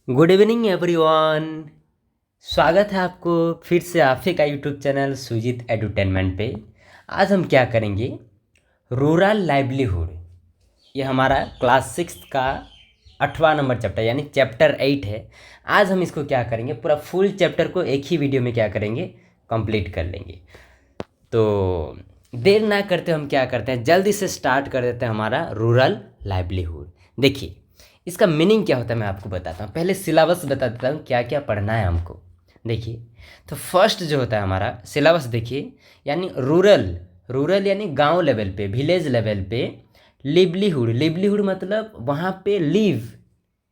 Good evening everyone. स्वागत है आपको फिर से आपके का यूट्यूब चैनल सुजीत एडुटेनमेंट पे। आज हम क्या करेंगे, रूरल लाइवलीहुड। ये हमारा क्लास 6 का 8वां नंबर चैप्टर यानी चैप्टर 8 है। आज हम इसको क्या करेंगे, पूरा फुल चैप्टर को एक ही वीडियो में क्या करेंगे, कंप्लीट कर लेंगे। तो देर ना करते हम क्या करते हैं, जल्दी से स्टार्ट कर देते हैं हमारा रूरल लाइवलीहुड। देखिए इसका मीनिंग क्या होता है मैं आपको बताता हूँ। पहले सिलेबस बता देता हूँ क्या क्या पढ़ना है हमको। देखिए तो फर्स्ट जो होता है हमारा सिलेबस, देखिए यानी रूरल, रूरल यानी गांव लेवल पे, विलेज लेवल पे। लिवलीहुड, लिवलीहुड मतलब वहाँ पे लिव,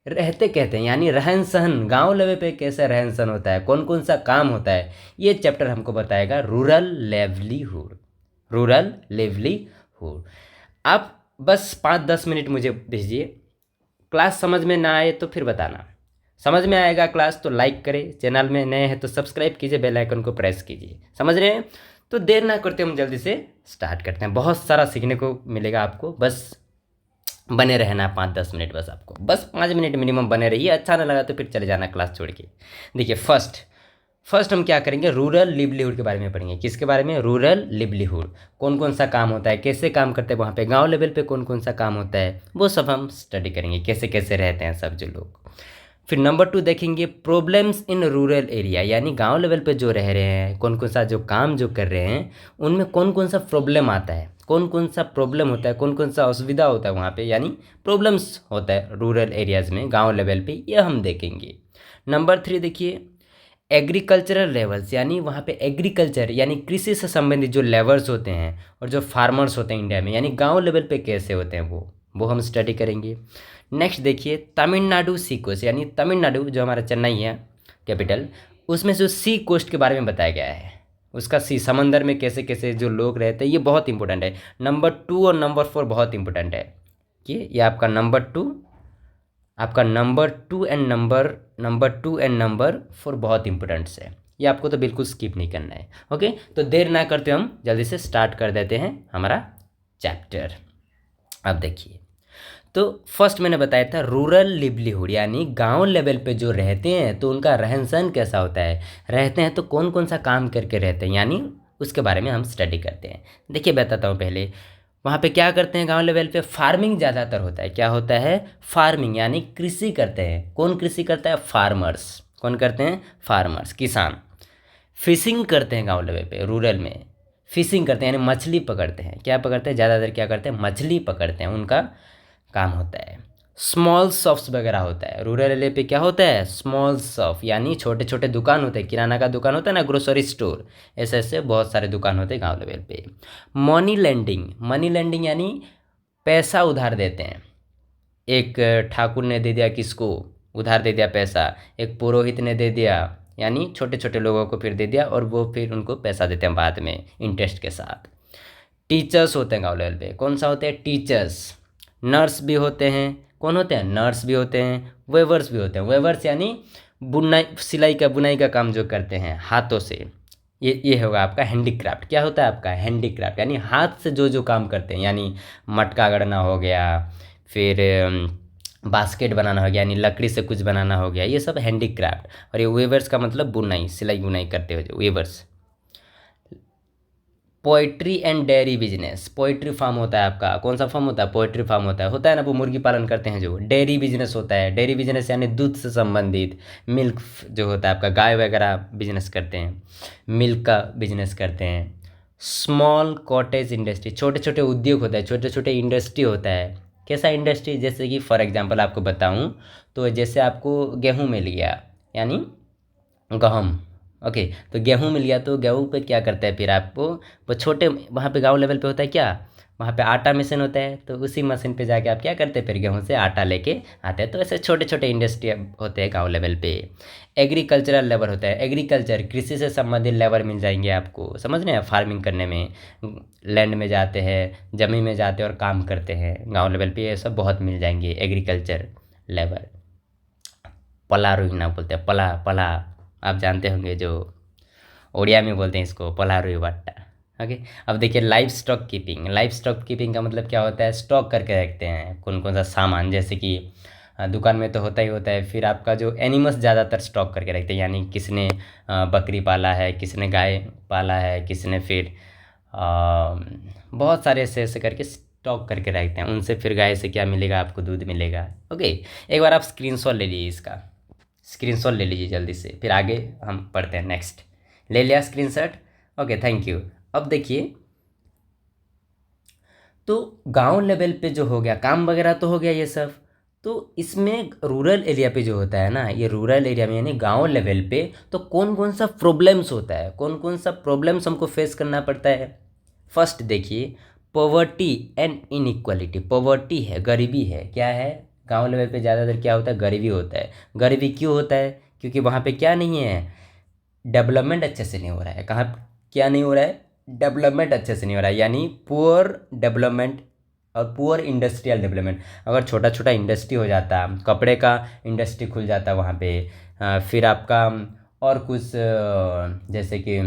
रहते कहते हैं, यानी रहन सहन। गांव लेवल पे कैसे रहन सहन होता है, कौन कौन सा काम होता है, ये चैप्टर हमको बताएगा रूरल लेवलीहुड। Rural livelihood. आप बस 5-10 मिनट मुझे भेजिए। क्लास समझ में ना आए तो फिर बताना। समझ में आएगा क्लास तो लाइक करें, चैनल में नए हैं तो सब्सक्राइब कीजिए, बेल आइकन को प्रेस कीजिए। समझ रहे हैं? तो देर ना करते हम जल्दी से स्टार्ट करते हैं। बहुत सारा सीखने को मिलेगा आपको, बस बने रहना 5-10 मिनट। बस आपको बस 5 मिनट मिनिमम बने रहिए। अच्छा ना लगा तो फिर चले जाना क्लास छोड़ के। देखिए फर्स्ट हम क्या करेंगे, रूरल लिवलीहुड के बारे में पढ़ेंगे। किसके बारे में? Rural livelihood. कौन कौन सा काम होता है, कैसे काम करते हैं वहाँ पे, गांव लेवल पे कौन कौन सा काम होता है, वो सब हम स्टडी करेंगे, कैसे कैसे रहते हैं सब जो लोग। फिर नंबर 2 देखेंगे प्रॉब्लम्स इन रूरल एरिया, यानी गांव लेवल पे जो रह रहे हैं, कौन कौन सा जो काम जो कर रहे हैं, उनमें कौन कौन सा प्रॉब्लम आता है, कौन कौन सा प्रॉब्लम होता है, कौन कौन सा असुविधा होता है वहाँ पे, यानी प्रॉब्लम्स होता है रूरल एरियाज़ में, गांव लेवल पे, ये हम देखेंगे। नंबर 3 देखिए एग्रीकल्चरल लेवल्स, यानी वहाँ पे एग्रीकल्चर यानी कृषि से संबंधित जो लेवल्स होते हैं और जो फार्मर्स होते हैं इंडिया में, यानी गांव लेवल पे कैसे होते हैं वो हम स्टडी करेंगे। नेक्स्ट देखिए तमिलनाडु सी कोस्ट, यानी तमिलनाडु जो हमारा चेन्नई है कैपिटल, उसमें जो सी कोस्ट के बारे में बताया गया है, उसका सी समंदर में कैसे कैसे जो लोग रहते हैं, ये बहुत इंपॉर्टेंट है। नंबर 2 और नंबर 4 बहुत इंपॉर्टेंट है कि ये आपका नंबर 2, आपका नंबर 2 एंड नंबर 4 बहुत इंपॉर्टेंट्स है। ये आपको तो बिल्कुल स्किप नहीं करना है। ओके, तो देर ना करते हम जल्दी से स्टार्ट कर देते हैं हमारा चैप्टर। अब देखिए तो फर्स्ट मैंने बताया था रूरल लिवलीहुड, यानी गांव लेवल पे जो रहते हैं तो उनका रहन सहन कैसा होता है, रहते हैं तो कौन कौन सा काम करके रहते हैं, यानी उसके बारे में हम स्टडी करते हैं। देखिए बताता हूँ पहले, वहाँ पे क्या करते हैं गांव लेवल पे, फार्मिंग ज़्यादातर होता है। क्या होता है? फार्मिंग, यानी कृषि करते हैं। कौन कृषि करता है? फार्मर्स। कौन करते हैं? फार्मर्स, किसान। फिशिंग करते हैं गांव लेवल पे, रूरल में फिशिंग करते हैं, यानी मछली पकड़ते हैं। क्या पकड़ते हैं? ज़्यादातर क्या करते हैं? मछली पकड़ते हैं, उनका काम होता है। स्मॉल शॉप्स वगैरह होता है रूरल एरिया पे। क्या होता है? स्मॉल शॉप, यानी छोटे छोटे दुकान होते हैं, किराना का दुकान होता है ना, ग्रोसरी स्टोर, ऐसे ऐसे बहुत सारे दुकान होते हैं गांव लेवल पे। मनी लेंडिंग, मनी लेंडिंग यानी पैसा उधार देते हैं। एक ठाकुर ने दे दिया किसको, उधार दे दिया पैसा, एक पुरोहित ने दे दिया, यानी छोटे छोटे लोगों को फिर दे दिया और वो फिर उनको पैसा देते हैं बाद में इंटरेस्ट के साथ। टीचर्स होते हैं गाँव लेवल पे। कौन सा होते हैं? टीचर्स। नर्स भी होते हैं। कौन होते हैं? नर्स भी होते हैं। वेवर्स भी होते हैं। वेवर्स यानी बुनाई, सिलाई का, बुनाई का काम जो करते हैं हाथों से, ये होगा आपका हैंडीक्राफ्ट। क्या होता है आपका? हैंडीक्राफ्ट, यानी हाथ से जो जो काम करते हैं, यानी मटका गढ़ना हो गया, फिर बास्केट बनाना हो गया, यानी लकड़ी से कुछ बनाना हो गया, ये सब हैंडीक्राफ्ट। और ये वेवर्स का मतलब बुनाई, सिलाई बुनाई करते हो जो weavers. Poultry and dairy business, poultry farm होता है आपका। कौन सा फार्म होता है? पोइट्री फार्म होता है ना, वो मुर्गी पालन करते हैं जो। डेयरी बिजनेस होता है, डेयरी बिजनेस यानी दूध से संबंधित, मिल्क जो होता है आपका, गाय वगैरह बिजनेस करते हैं, मिल्क का बिजनेस करते हैं। स्मॉल कॉटेज इंडस्ट्री, छोटे छोटे उद्योग होता है, छोटे छोटे इंडस्ट्री होता है। कैसा इंडस्ट्री? जैसे कि फॉर एग्जांपल आपको बताऊं तो जैसे आपको गेहूं मिल गया, यानी गहम। ओके, तो गेहूं मिल गया तो गेहूं पे क्या करता है फिर आपको, वो छोटे वहाँ पे गांव लेवल पे होता है क्या, वहाँ पे आटा मशीन होता है, तो उसी मशीन पे जाके आप क्या करते हैं, फिर गेहूं से आटा लेके आते हैं। तो ऐसे छोटे छोटे इंडस्ट्री होते हैं गांव लेवल पे। एग्रीकल्चरल लेबर होता है, एग्रीकल्चर कृषि से संबंधित लेबर मिल जाएंगे आपको, समझ रहे हैं? फार्मिंग करने में, लैंड में जाते हैं, जमीन में जाते हैं और काम करते हैं गाँव लेवल पे, ये सब बहुत मिल जाएंगे एग्रीकल्चर लेबर। पला रोहिना बोलते हैं, पला पला, आप जानते होंगे, जो उड़िया में बोलते हैं इसको पला रोही बट्टा। ओके, अब देखिए life stock keeping, life stock keeping का मतलब क्या होता है? स्टॉक करके रखते हैं कौन कौन सा सामान, जैसे कि दुकान में तो होता ही होता है। फिर आपका जो एनिमल्स ज़्यादातर स्टॉक करके रखते हैं, यानी किसने बकरी पाला है, किसने गाय पाला है, किसने फिर बहुत सारे ऐसे करके स्टॉक करके रखते हैं। उनसे फिर गाय से क्या मिलेगा, आपको दूध मिलेगा। ओके, एक बार आप स्क्रीनशॉट ले लीजिए, इसका स्क्रीनशॉट ले लीजिए जल्दी से, फिर आगे हम पढ़ते हैं। नेक्स्ट, ले लिया स्क्रीनशॉट? Okay, thank you. अब देखिए, तो गांव लेवल पे जो हो गया काम वगैरह तो हो गया ये सब, तो इसमें रूरल एरिया पे जो होता है ना, ये रूरल एरिया में यानी गांव लेवल पे तो कौन कौन सा प्रॉब्लम्स होता है, कौन कौन सा प्रॉब्लम्स हमको फेस करना पड़ता है। फर्स्ट देखिए, पॉवर्टी एंड इनइक्वालिटी। पॉवर्टी है, गरीबी है। क्या है, गांव लेवल पे ज़्यादातर क्या होता है, गरीबी होता है। गरीबी क्यों होता है, क्योंकि वहाँ पे क्या नहीं है, डेवलपमेंट अच्छे से नहीं हो रहा है। कहाँ क्या नहीं हो रहा है, डेवलपमेंट अच्छे से नहीं हो रहा है, यानी पुअर डेवलपमेंट और पुअर इंडस्ट्रियल डेवलपमेंट। अगर छोटा छोटा इंडस्ट्री हो जाता, कपड़े का इंडस्ट्री खुल जाता वहाँ पे, फिर आपका और कुछ जैसे कि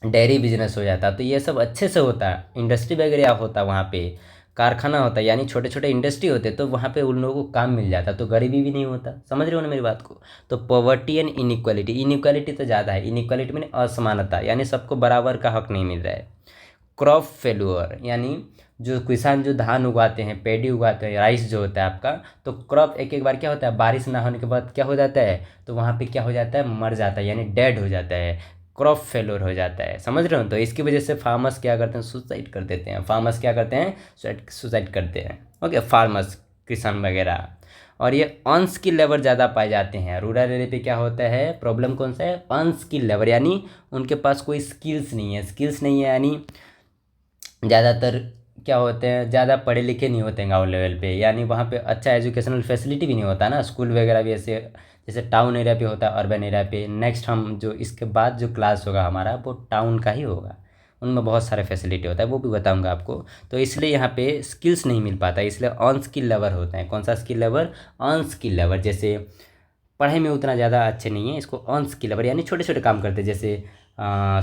डेयरी बिजनेस हो जाता, तो ये सब अच्छे से होता, इंडस्ट्री वगैरह होता वहाँ पे, कारखाना होता, यानी छोटे छोटे इंडस्ट्री होते, तो वहाँ पे उन लोगों को काम मिल जाता, तो गरीबी भी नहीं होता। समझ रहे हो ना मेरी बात को। तो पॉवर्टी एंड इनइक्वालिटी, इनइक्वालिटी तो ज़्यादा है। इनइक्वालिटी में असमानता, यानी सबको बराबर का हक नहीं मिल रहा है। क्रॉप फेल्यूअर, यानी जो किसान जो धान उगाते हैं, पेडी उगाते हैं, राइस जो होता है आपका, तो क्रॉप एक एक बार क्या होता है, बारिश ना होने के बाद क्या हो जाता है, तो वहाँ पे क्या हो जाता है, मर जाता है, यानी डेड हो जाता है, क्रॉप फेल्योर हो जाता है। समझ रहे हो। तो इसकी वजह से फार्मर्स क्या करते हैं, सुसाइड कर देते हैं। फार्मर्स क्या करते हैं, सुसाइड करते हैं। ओके, फार्मर्स, किसान वगैरह। और ये अनस्किल लेबर ज़्यादा पाए जाते हैं रूरल एरिया पे। क्या होता है, प्रॉब्लम कौन सा है, अनस्किल लेबर, यानी उनके पास कोई स्किल्स नहीं है। स्किल्स नहीं है यानी ज़्यादातर क्या होते हैं, ज़्यादा पढ़े लिखे नहीं होते हैं गाँव लेवल पे, यानी वहाँ पे अच्छा एजुकेशनल फैसिलिटी भी नहीं होता ना, स्कूल वगैरह भी ऐसे जैसे टाउन एरिया पे होता है, अर्बन एरिया पे। नेक्स्ट हम जो इसके बाद जो क्लास होगा हमारा, वो टाउन का ही होगा, उनमें बहुत सारे फैसिलिटी होता है, वो भी बताऊंगा आपको। तो इसलिए यहाँ पे स्किल्स नहीं मिल पाता, इसलिए अनस्किल लेबर होते हैं। कौन सा स्किल लेबर, अनस्किल लेबर। जैसे पढ़ाई में उतना ज़्यादा अच्छे नहीं है, इसको अनस्किल लेबर, यानी छोटे छोटे काम करते हैं, जैसे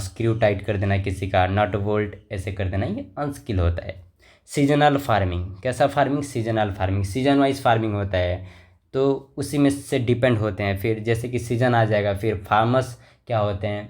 स्क्रू टाइट कर देना किसी का, नट बोल्ट ऐसे कर देना, ये अनस्किल होता है। सीजनल फार्मिंग, कैसा farming, seasonal farming, season wise farming होता है, तो उसी में से डिपेंड होते हैं। फिर जैसे कि सीजन आ जाएगा, फिर फार्मर्स क्या होते हैं,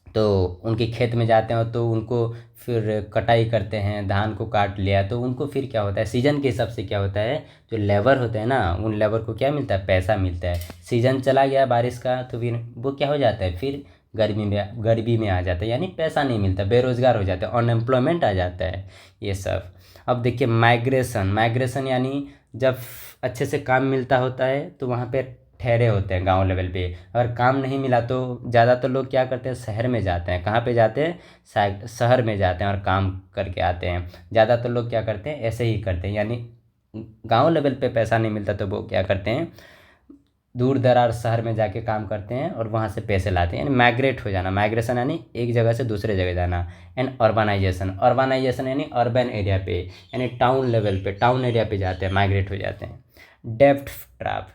तो उनके खेत में जाते हैं, तो उनको फिर कटाई करते हैं, धान को काट लिया, तो उनको फिर क्या होता है, सीजन के हिसाब से क्या होता है, जो लेबर होते हैं ना, उन लेबर को क्या मिलता है, पैसा मिलता है। सीजन चला गया बारिश का, तो फिर वो क्या हो जाता है, फिर गरीबी में आ जाता है, यानी पैसा नहीं मिलता, बेरोजगार हो जाता है, अनएम्प्लॉयमेंट आ जाता है, ये सब। अब देखिए माइग्रेशन, माइग्रेशन यानी जब अच्छे से काम मिलता होता है तो वहाँ पे ठहरे होते हैं गांव लेवल पे। अगर काम नहीं मिला तो ज़्यादातर लोग क्या करते हैं, शहर में जाते हैं। कहाँ पे जाते हैं, शहर में जाते हैं और काम करके आते हैं। ज़्यादातर लोग क्या करते हैं, ऐसे ही करते हैं, यानी गांव लेवल पे पैसा नहीं मिलता तो वो क्या करते हैं, दूर दरार शहर में जाके काम करते हैं और वहाँ से पैसे लाते हैं, यानी माइग्रेट हो जाना। माइग्रेशन यानी एक जगह से दूसरे जगह जाना। एंड अर्बनाइजेशन, अर्बनाइजेशन यानी अर्बन एरिया पे, यानी टाउन लेवल पे, टाउन एरिया पे जाते हैं, माइग्रेट हो जाते हैं। डेब्ट ट्रैप,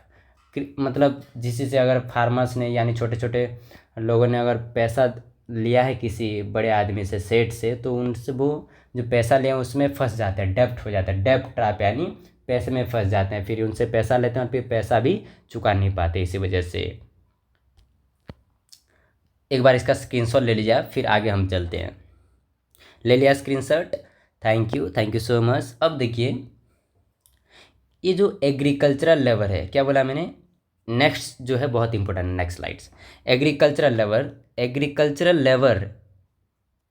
मतलब जिससे से अगर फार्मर्स ने, यानी छोटे छोटे लोगों ने अगर पैसा लिया है किसी बड़े आदमी से, सेठ से, तो उनसे वो जो पैसा लिया उसमें फंस जाते हैं, डेब्ट हो जाता है। डेब्ट ट्रैप यानी पैसे में फंस जाते हैं, फिर उनसे पैसा लेते हैं और फिर पैसा भी चुका नहीं पाते इसी वजह से। एक बार इसका स्क्रीनशॉट ले लीजिए, फिर आगे हम चलते हैं। ले लिया screenshot, thank you so much. अब देखिए, ये जो एग्रीकल्चरल लेबर है, क्या बोला मैंने, नेक्स्ट जो है बहुत important, next slides. Agricultural labour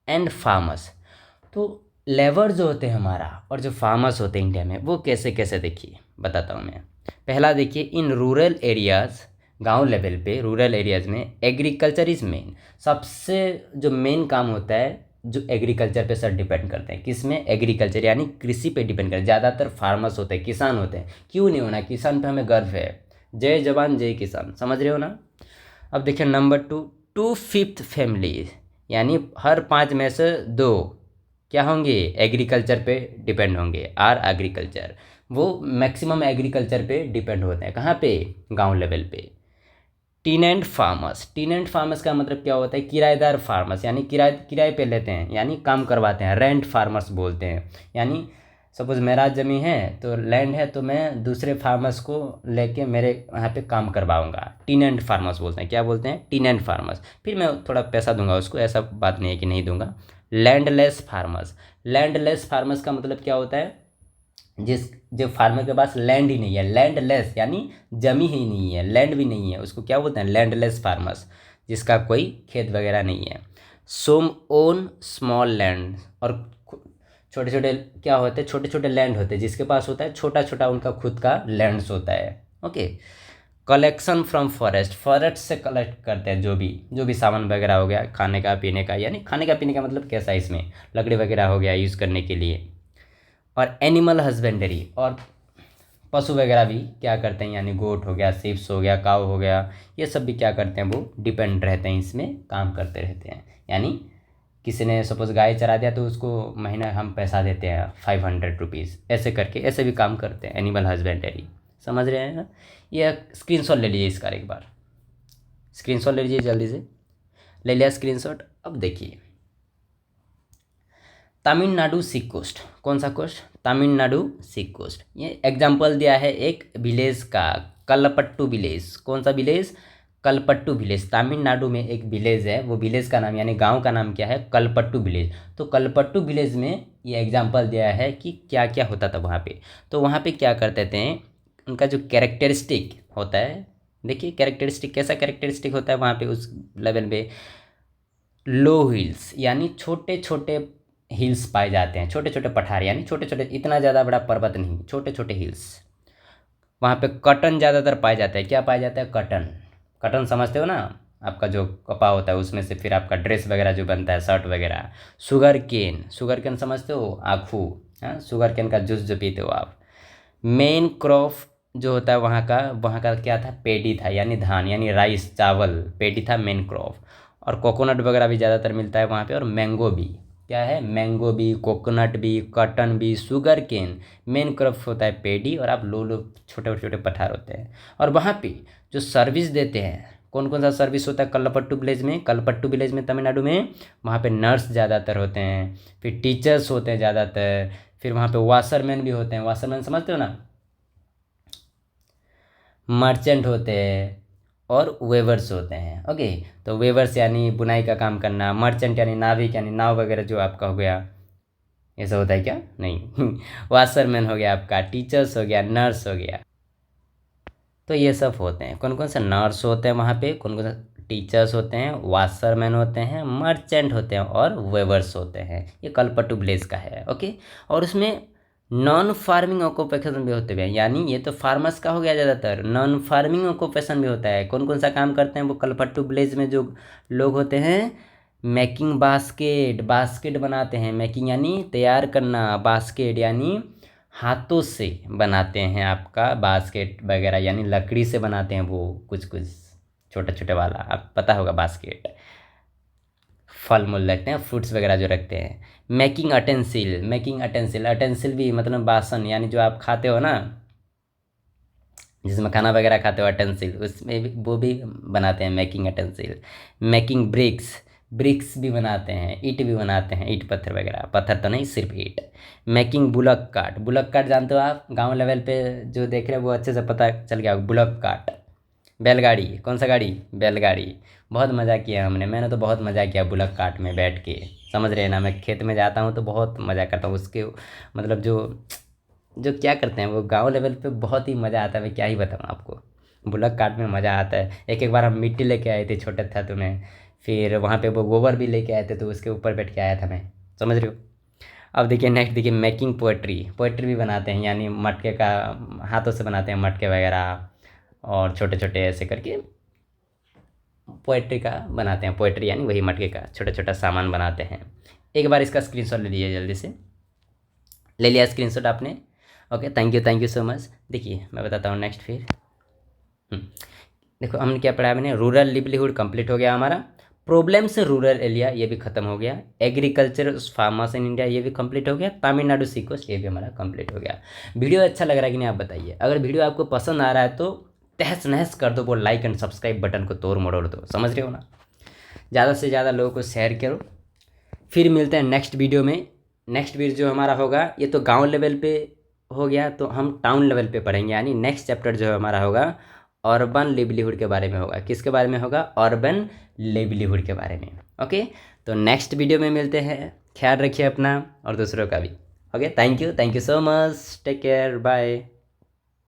and farmers. तो लेबर जो होते हैं हमारा और जो फार्मर्स होते हैं इंडिया में, वो कैसे कैसे, देखिए बताता हूँ मैं। पहला देखिए, इन रूरल एरियाज़, गांव लेवल पे रूरल एरियाज़ में एग्रीकल्चर इज़ मेन। सबसे जो मेन काम होता है, जो एग्रीकल्चर पे सर डिपेंड करते हैं, किस में, एग्रीकल्चर यानी कृषि पे डिपेंड करते हैं। ज़्यादातर फार्मर्स होते हैं, किसान होते हैं। क्यों नहीं होना, किसान पे हमें गर्व है। जय जवान जय किसान, समझ रहे हो ना। अब देखिए नंबर 2, 2/5 फैमिली, यानी हर 5 में से 2 क्या होंगे, एग्रीकल्चर पे डिपेंड होंगे। आर एग्रीकल्चर, वो मैक्सिमम एग्रीकल्चर पे डिपेंड होते हैं। कहाँ पे, गांव लेवल पे। टीनेंट फार्मर्स, टीनेंट फार्मर्स का मतलब क्या होता है, किराएदार फार्मर्स, यानी किराए पे लेते हैं, यानी काम करवाते हैं, रेंट फार्मर्स बोलते हैं। यानी सपोज़ मेरा ज़मीन है तो लैंड है, तो मैं दूसरे फार्मर्स को लेके मेरे यहाँ पे काम करवाऊँगा। टीनेंट फार्मर्स बोलते हैं, क्या बोलते हैं? टीनेंट फार्मर्स। फिर मैं थोड़ा पैसा दूंगा उसको, ऐसा बात नहीं है कि नहीं दूंगा। लैंडलेस फार्मर्स, लैंडलेस फार्मर्स का मतलब क्या होता है? जो फार्मर के पास लैंड ही नहीं है, लैंडलेस यानी जमी ही नहीं है, लैंड भी नहीं है, उसको क्या बोलते हैं? लैंडलेस फार्मर्स, जिसका कोई खेत वगैरह नहीं है। सोम ओन स्मॉल लैंड, और छोटे छोटे क्या होते हैं? छोटे छोटे लैंड होते हैं, जिसके पास होता है छोटा छोटा उनका खुद का लैंड्स होता है। Okay. Collection from forest, forest से कलेक्ट करते हैं जो भी सामान वगैरह हो गया, खाने का पीने का, यानी खाने का पीने का मतलब कैसा है? इसमें लकड़ी वगैरह हो गया यूज़ करने के लिए। और एनिमल हस्बेंडरी, और पशु वगैरह भी क्या करते हैं, यानी गोट हो गया, शिप्स हो गया, काव हो गया, ये सब भी क्या करते हैं? वो डिपेंड रहते हैं, इसमें काम करते रहते हैं। यानी किसी ने सपोज़ गाय चरा दिया तो उसको महीना हम पैसा देते हैं 500 रुपीज़, ऐसे करके ऐसे भी काम करते हैं एनिमल हस्बेंडरी। समझ रहे हैं ना? ये स्क्रीनशॉट ले लीजिए इसका, एक बार स्क्रीनशॉट ले लीजिए, जल्दी से ले लिया स्क्रीनशॉट। अब देखिए, तमिलनाडु सी कोस्ट, कौन सा कोस्ट? तमिलनाडु सी कोस्ट। ये एग्जाम्पल दिया है एक विलेज का, कलपट्टू विलेज। कौन सा विलेज? कलपट्टू विलेज। तमिलनाडु में एक विलेज है, वो विलेज का नाम यानी गांव का नाम क्या है? कलपट्टू विलेज। तो कलपट्टू विलेज में ये एग्जाम्पल दिया है कि क्या क्या होता था वहाँ पे। तो वहाँ पे क्या करते थे, उनका जो कैरेक्टरिस्टिक होता है, देखिए कैरेक्टरिस्टिक कैसा कैरेक्टरिस्टिक होता है वहाँ पे उस लेवल पे। लो हिल्स, यानी छोटे छोटे हिल्स पाए जाते हैं, छोटे छोटे पठार, यानी छोटे छोटे, इतना ज़्यादा बड़ा पर्वत नहीं, छोटे छोटे हिल्स। वहाँ पे कॉटन ज़्यादातर पाया जाता है। क्या पाया जाता है? कॉटन। कॉटन समझते हो ना? आपका जो कपड़ा होता है उसमें से फिर आपका ड्रेस वगैरह जो बनता है, शर्ट वगैरह। शुगर केन, शुगर केन समझते हो? आखू, हाँ, शुगर केन का जूस जो पीते हो आप। मेन क्रॉप जो होता है वहाँ का क्या था? पेडी था, यानी धान, यानी राइस, चावल, पेडी था मेन क्रॉप। और कोकोनट वगैरह भी ज़्यादातर मिलता है वहाँ पे, और मैंगो भी। क्या है? मैंगो भी, कोकोनट भी, कॉटन भी, शुगर केन। मेन क्रॉप होता है पेडी, और आप लो छोटे छोटे पठार होते हैं। और वहाँ पे जो सर्विस देते हैं, कौन कौन सा सर्विस होता है कल्लपट्टू विलेज में? कल्लपट्टू विलेज में तमिलनाडु में वहाँ पे नर्स ज़्यादातर होते हैं, फिर टीचर्स होते हैं ज़्यादातर, फिर वहाँ पे वाशरमैन भी होते हैं। वाशरमैन समझते हो ना? मर्चेंट होते हैं, और वेवर्स होते हैं। ओके। तो वेवर्स यानी बुनाई का काम करना, मर्चेंट यानी नाविक, यानी नाव वगैरह जो आपका हो गया, ऐसा होता है क्या? नहीं। वाशरमैन हो गया आपका, टीचर्स हो गया, नर्स हो गया। तो ये सब होते हैं। कौन कौन से नर्स होते हैं वहाँ पे, कौन कौन से टीचर्स होते हैं, वाशरमैन होते हैं, मर्चेंट होते हैं, और वेवर्स होते हैं। ये कल्पट्टू विलेज का है। ओके। और उसमें नॉन फार्मिंग ऑक्यूपेशन भी होते हैं, यानी ये तो फार्मर्स का हो गया, ज़्यादातर नॉन फार्मिंग ऑक्यूपेशन भी होता है। कौन कौन सा काम करते हैं वो कल्पट्टू विलेज में जो लोग होते हैं? मेकिंग बास्केट, बास्केट बनाते हैं। मेकिंग यानी तैयार करना, बास्केट यानी हाथों से बनाते हैं आपका बास्केट वगैरह, यानी लकड़ी से बनाते हैं वो कुछ कुछ छोटे छोटे वाला, आप पता होगा बास्केट। फल मूल रखते हैं, फ्रूट्स वगैरह जो रखते हैं। मेकिंग अटेंसिल, मेकिंग अटेंसिल, अटेंसिल भी मतलब बासन, यानी जो आप खाते हो ना, जिसमें खाना वगैरह खाते हो, अटेंसिल, उसमें भी वो भी बनाते हैं मेकिंग अटेंसिल। मेकिंग ब्रिक्स, ब्रिक्स भी बनाते हैं, ईंट भी बनाते हैं, ईंट पत्थर वगैरह, पत्थर तो नहीं सिर्फ ईंट। Making bullock cart, bullock cart जानते हो आप? गांव लेवल पे जो देख रहे हो वो अच्छे से पता चल गया, बुलक कार्ट। बैलगाड़ी, कौन सा गाड़ी? बैलगाड़ी। बहुत मज़ा किया हमने, मैंने तो बहुत मज़ा किया बुलक कार्ट में बैठ के। समझ रहे हैं ना? मैं खेत में जाता हूँ तो बहुत मज़ा करता हूँ उसके, मतलब जो जो क्या करते हैं वो गांव लेवल पे बहुत ही मज़ा आता है। मैं क्या ही बताऊँ आपको, बुलक कार्ट में मज़ा आता है। एक एक बार हम मिट्टी लेके आए थे, छोटे था तो मैं, फिर वहाँ पे वो गोबर भी लेके आए थे, तो उसके ऊपर बैठ के आया था मैं। समझ रहे हो? अब देखिए नेक्स्ट, देखिए मेकिंग पोएट्री, पोएट्री भी बनाते हैं, यानी मटके का, हाथों से बनाते हैं मटके वगैरह, और छोटे छोटे ऐसे करके पोएट्री का बनाते हैं। पोएट्री यानी वही मटके का छोटा छोटा सामान बनाते हैं। एक बार इसका स्क्रीनशॉट ले लीजिए, जल्दी से ले लिया स्क्रीनशॉट आपने? Okay, thank you so much. देखिए मैं बताता हूँ नेक्स्ट फिर। देखो हमने क्या पढ़ा, मैंने रूरल लिवलीहुड कंप्लीट हो गया हमारा। प्रॉब्लम्स रूरल एरिया ये भी खत्म हो गया। एग्रीकल्चर फार्मर्स इन इंडिया ये भी कंप्लीट हो गया। तमिलनाडु सी कोस्ट ये भी हमारा कंप्लीट हो गया। वीडियो अच्छा लग रहा है कि नहीं आप बताइए। अगर वीडियो आपको पसंद आ रहा है तो तहस नहस कर दो वो लाइक एंड सब्सक्राइब बटन को तोड़ मरोड़ दो। समझ रहे हो ना? ज़्यादा से ज़्यादा लोगों को शेयर करो। फिर मिलते हैं नेक्स्ट वीडियो में नेक्स्ट वीडियो जो हमारा होगा ये तो गांव लेवल पे हो गया, तो हम टाउन लेवल पे पढ़ेंगे, यानी नेक्स्ट चैप्टर जो हमारा होगा अर्बन लिवलीहुड के बारे में होगा। किसके बारे में होगा? अर्बन लिवलीहुड के बारे में। ओके, तो नेक्स्ट वीडियो में मिलते हैं। ख्याल रखिए अपना और दूसरों का भी। Okay, thank you so much, take care, bye.